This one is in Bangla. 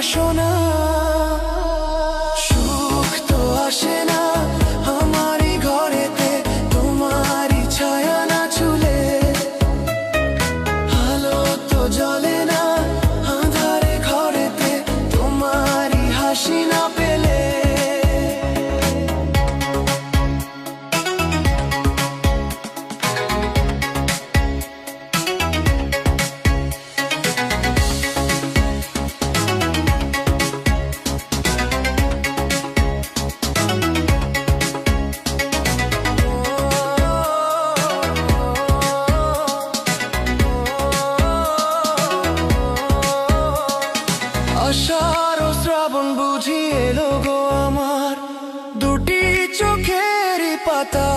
আসো না, সুখ তো আসে না আমারই ঘরেতে তোমারই ছায়া না চুলে, আলো তো জ্বলে না আঁধারে ঘরেতে তোমারই হাসি না পেলে। আষাঢ় ও শ্রাবণ বুঝি এলো গো আমার দুটি চোখেরই পাতা।